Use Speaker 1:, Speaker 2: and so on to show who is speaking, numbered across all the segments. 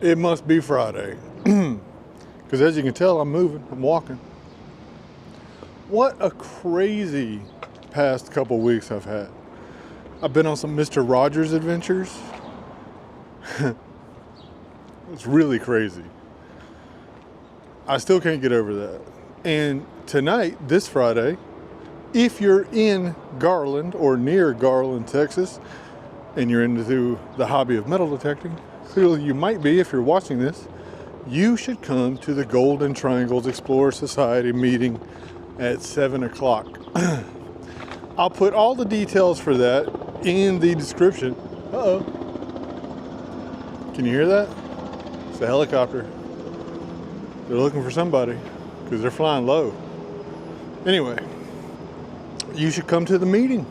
Speaker 1: It must be Friday. Because as you can tell, I'm moving, I'm walking. What a crazy past couple weeks I've had. I've been on some Mr. Rogers adventures. It's really crazy. I still can't get over that. And tonight, this Friday, if you're in Garland or near Garland, Texas, and you're into the hobby of metal detecting, clearly you might be if you're watching this, you should come to the Golden Triangles Explorer Society meeting at 7 o'clock. I'll put all the details for that in the description. Uh-oh. Can you hear that? It's a helicopter. They're looking for somebody because they're flying low. Anyway, you should come to the meeting.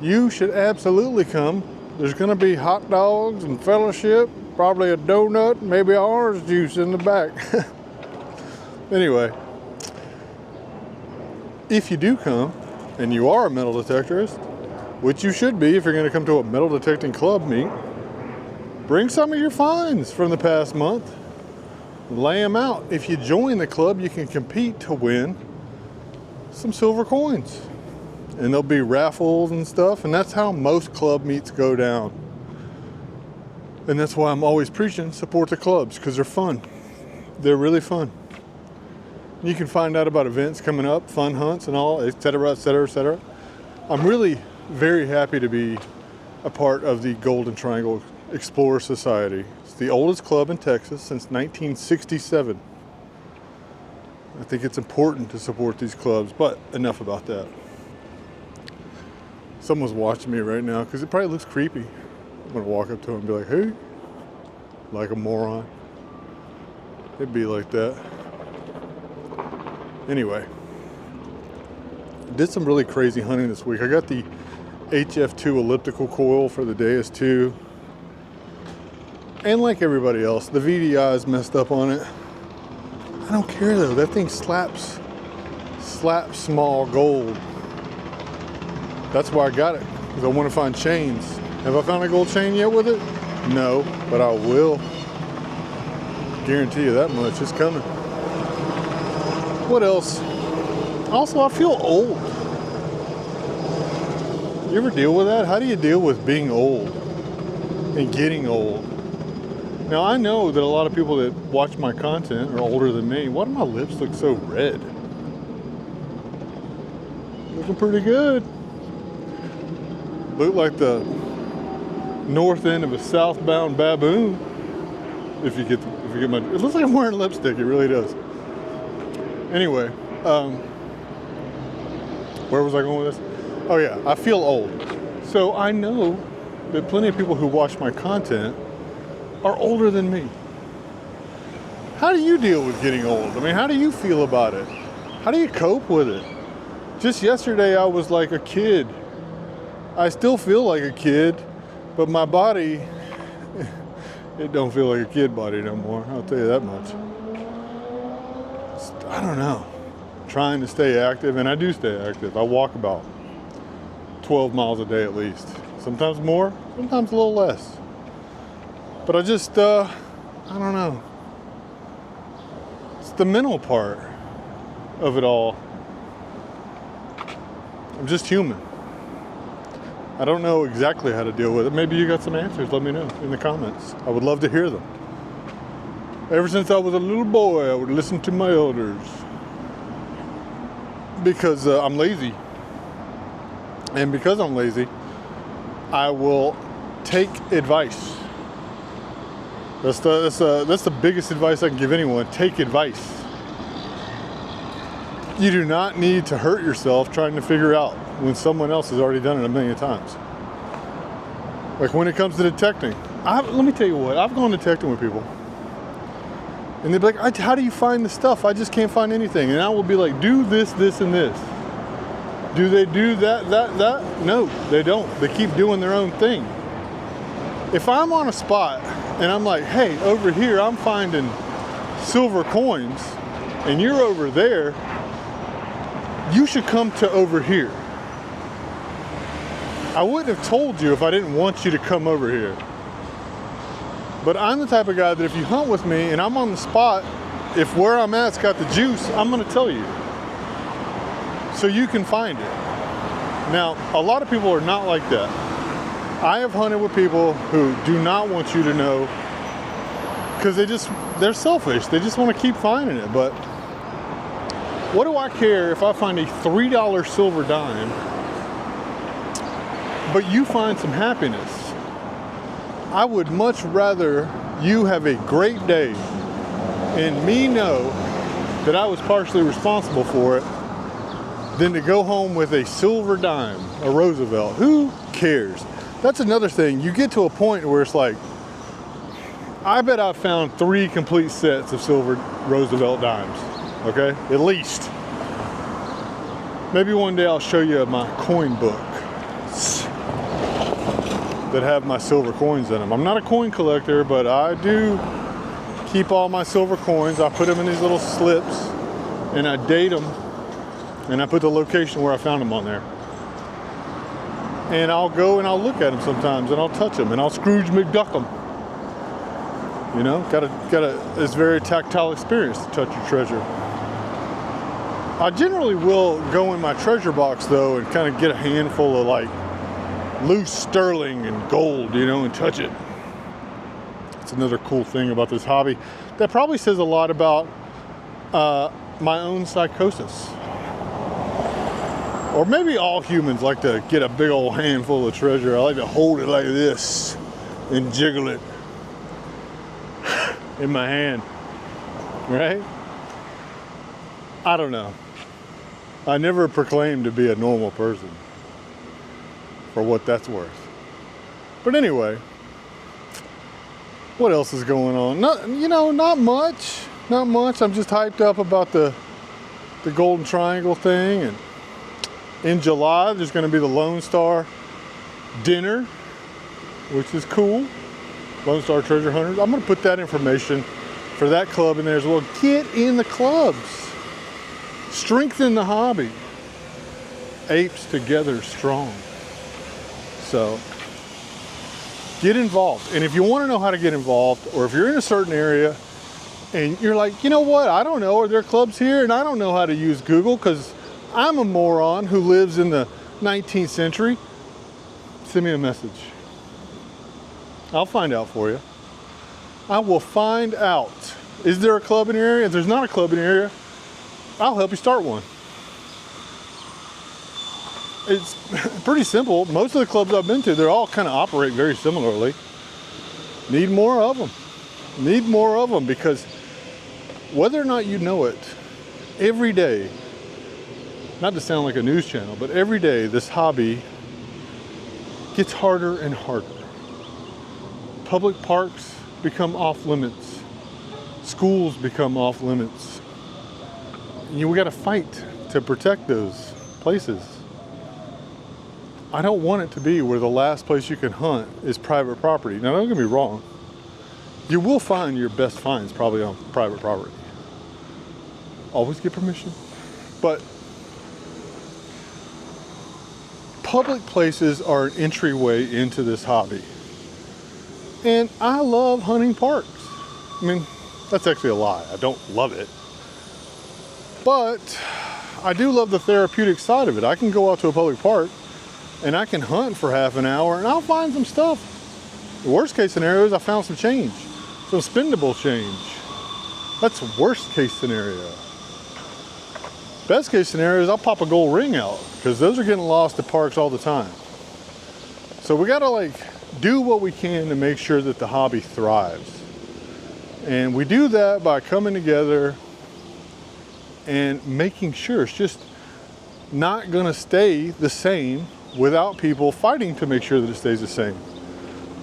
Speaker 1: You should absolutely come. There's going to be hot dogs and fellowship, probably a donut, maybe orange juice in the back. Anyway, if you do come and you are a metal detectorist, which you should be if you're going to come to a metal detecting club meet, bring some of your finds from the past month. Lay them out. If you join the club, you can compete to win some silver coins. And there'll be raffles and stuff, and that's how most club meets go down. And that's why I'm always preaching support the clubs, because they're fun. They're really fun. You can find out about events coming up, fun hunts and all, etc., etc., etc. I'm really very happy to be a part of the Golden Triangle Explorer Society. It's the oldest club in Texas since 1967. I think it's important to support these clubs, but enough about that. Someone's watching me right now because it probably looks creepy. I'm gonna walk up to him and be like, hey, like a moron. It'd be like that. Anyway, did some really crazy hunting this week. I got the HF2 elliptical coil for the Deus 2. And like everybody else, the VDI is messed up on it. I don't care though, that thing slaps small gold. That's why I got it, because I want to find chains. Have I found a gold chain yet with it? No, but I will. Guarantee you that much, it's coming. What else? Also, I feel old. You ever deal with that? How do you deal with being old and getting old? Now, I know that a lot of people that watch my content are older than me. Why do my lips look so red? Looking pretty good. Look like the north end of a southbound baboon. If you get my, it looks like I'm wearing lipstick. It really does. Anyway, where was I going with this? Oh yeah, I feel old. So I know that plenty of people who watch my content are older than me. How do you deal with getting old? I mean, how do you feel about it? How do you cope with it? Just yesterday, I was like a kid. I still feel like a kid, but my body, it don't feel like a kid body no more. I'll tell you that much. I don't know. Trying to stay active, and I do stay active. I walk about 12 miles a day at least. Sometimes more, sometimes a little less. But I just, I don't know. It's the mental part of it all. I'm just human. I don't know exactly how to deal with it. Maybe you got some answers. Let me know in the comments. I would love to hear them. Ever since I was a little boy, I would listen to my elders. Because I'm lazy. And because I'm lazy, I will take advice. That's the biggest advice I can give anyone. Take advice. You do not need to hurt yourself trying to figure out when someone else has already done it a million times. Like when it comes to detecting. Let me tell you what, I've gone detecting with people. And they'd be like, how do you find the stuff? I just can't find anything. And I will be like, do this, this, and this. Do they do that? No, they don't. They keep doing their own thing. If I'm on a spot and I'm like, hey, over here I'm finding silver coins and you're over there, you should come to over here. I wouldn't have told you if I didn't want you to come over here. But I'm the type of guy that if you hunt with me and I'm on the spot, if where I'm at's got the juice, I'm gonna tell you, so you can find it. Now, a lot of people are not like that. I have hunted with people who do not want you to know because they're selfish. They just want to keep finding it. But what do I care if I find a $3 silver dime, but you find some happiness? I would much rather you have a great day and me know that I was partially responsible for it than to go home with a silver dime, a Roosevelt. Who cares? That's another thing. You get to a point where it's like, I bet I've found 3 complete sets of silver Roosevelt dimes, okay? At least. Maybe one day I'll show you my coin book that have my silver coins in them. I'm not a coin collector, but I do keep all my silver coins. I put them in these little slips and I date them and I put the location where I found them on there. And I'll go and I'll look at them sometimes and I'll touch them and I'll Scrooge McDuck them. You know, it's a very tactile experience to touch your treasure. I generally will go in my treasure box though and kind of get a handful of like loose sterling and gold, you know, and touch it. It's another cool thing about this hobby that probably says a lot about my own psychosis. Or maybe all humans like to get a big old handful of treasure. I like to hold it like this and jiggle it in my hand, right? I don't know. I never proclaimed to be a normal person, for what that's worth. But anyway, what else is going on? Not much. I'm just hyped up about the Golden Triangle thing, and in July there's going to be the Lone Star dinner, which is cool. Lone Star Treasure Hunters. I'm going to put that information for that club in there as well. Get in the clubs. Strengthen the hobby. Apes together strong. So get involved. And if you want to know how to get involved, or if you're in a certain area and you're like, you know what, I don't know, are there clubs here? And I don't know how to use Google because I'm a moron who lives in the 19th century. Send me a message. I'll find out for you. I will find out. Is there a club in your area? If there's not a club in your area, I'll help you start one. It's pretty simple. Most of the clubs I've been to, they all kind of operate very similarly. Need more of them. Need more of them, because whether or not you know it, every day, not to sound like a news channel, but every day this hobby gets harder and harder. Public parks become off limits. Schools become off limits. We got to fight to protect those places. I don't want it to be where the last place you can hunt is private property. Now, don't get me wrong. You will find your best finds probably on private property. Always get permission. But public places are an entryway into this hobby. And I love hunting parks. I mean, that's actually a lie. I don't love it. But I do love the therapeutic side of it. I can go out to a public park and I can hunt for half an hour and I'll find some stuff. The worst case scenario is I found some change, some spendable change. That's worst case scenario. Best case scenario is I'll pop a gold ring out, because those are getting lost at parks all the time. So we gotta do what we can to make sure that the hobby thrives. And we do that by coming together and making sure it's just not gonna stay the same without people fighting to make sure that it stays the same.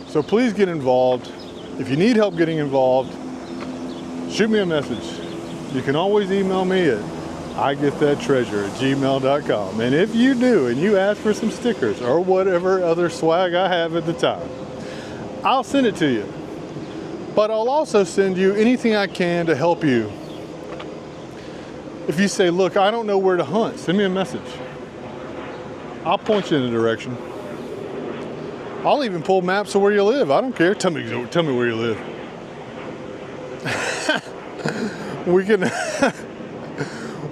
Speaker 1: So please get involved. If you need help getting involved, shoot me a message. You can always email me at igetthattreasure@gmail.com. And if you do and you ask for some stickers or whatever other swag I have at the time, I'll send it to you. But I'll also send you anything I can to help you. If you say, look, I don't know where to hunt, send me a message. I'll point you in a direction. I'll even pull maps of where you live. I don't care. Tell me where you live. We can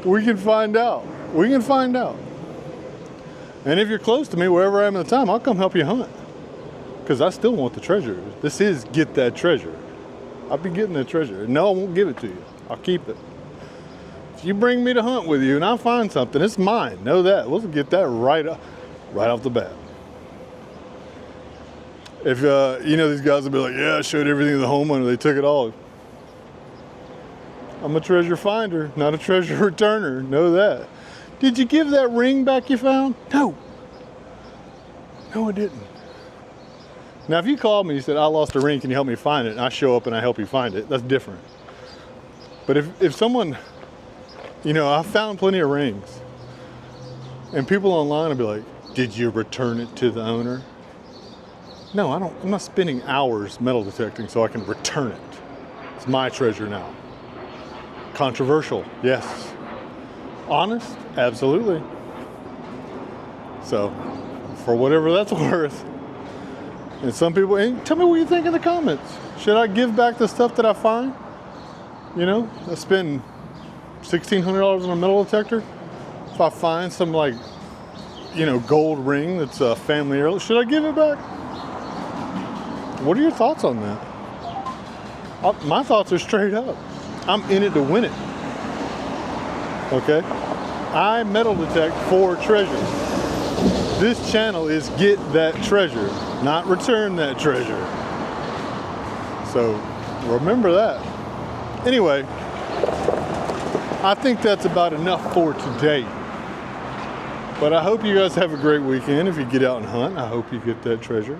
Speaker 1: we can find out. We can find out. And if you're close to me, wherever I am at the time, I'll come help you hunt. Because I still want the treasure. This is get that treasure. I'll be getting that treasure. No, I won't give it to you. I'll keep it. If you bring me to hunt with you and I find something, it's mine. Know that. We'll get that right off the bat. If, you know, these guys will be like, yeah, I showed everything to the homeowner. They took it all. I'm a treasure finder, not a treasure returner. Know that. Did you give that ring back you found? No. No, I didn't. Now, if you called me and you said, I lost a ring, can you help me find it? And I show up and I help you find it, that's different. But if someone, you know, I found plenty of rings. And people online will be like, did you return it to the owner? No, I'm not spending hours metal detecting so I can return it. It's my treasure now. Controversial, yes. Honest, absolutely. So, for whatever that's worth. And some people, and tell me what you think in the comments. Should I give back the stuff that I find? You know, I spend $1,600 on a metal detector. If I find some like, you know, gold ring that's a family heirloom, should I give it back? What are your thoughts on that? My thoughts are straight up. I'm in it to win it. Okay? I metal detect for treasure. This channel is get that treasure, not return that treasure. So remember that. Anyway, I think that's about enough for today. But I hope you guys have a great weekend. If you get out and hunt, I hope you get that treasure.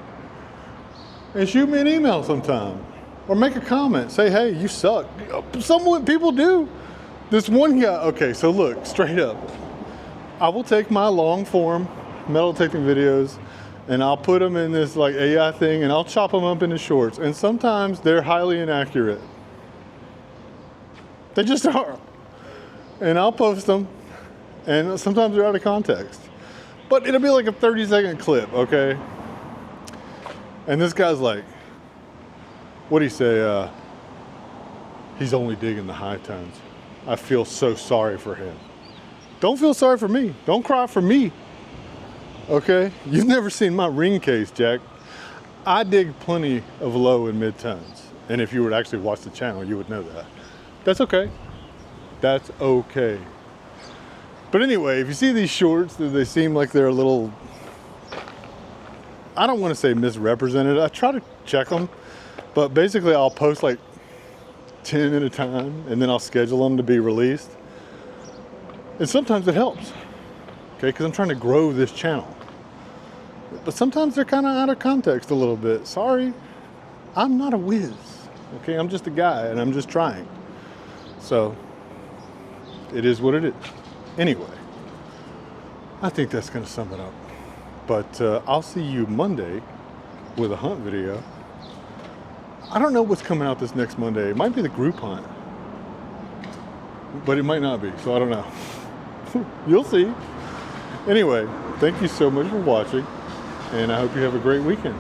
Speaker 1: And shoot me an email sometime. Or make a comment. Say, hey, you suck. Some people do. This one guy, okay, so look, straight up. I will take my long form metal detecting videos and I'll put them in this like AI thing and I'll chop them up into shorts. And sometimes they're highly inaccurate. They just are. And I'll post them and sometimes they're out of context. But it'll be like a 30-second clip, okay? And this guy's like, what'd he say? He's only digging the high tones. I feel so sorry for him. Don't feel sorry for me. Don't cry for me. Okay? You've never seen my ring case, Jack. I dig plenty of low and mid tones. And if you were to actually watch the channel, you would know that. That's okay. That's okay. But anyway, if you see these shorts, they seem like they're a little, I don't want to say misrepresented. I try to check them, but basically I'll post like 10 at a time and then I'll schedule them to be released. And sometimes it helps, okay, because I'm trying to grow this channel. But sometimes they're kind of out of context a little bit. Sorry, I'm not a whiz, okay? I'm just a guy and I'm just trying. So it is what it is. Anyway, I think that's going to sum it up. But I'll see you Monday with a hunt video. I don't know what's coming out this next Monday. It might be the group hunt. But it might not be, so I don't know. You'll see. Anyway, thank you so much for watching. And I hope you have a great weekend.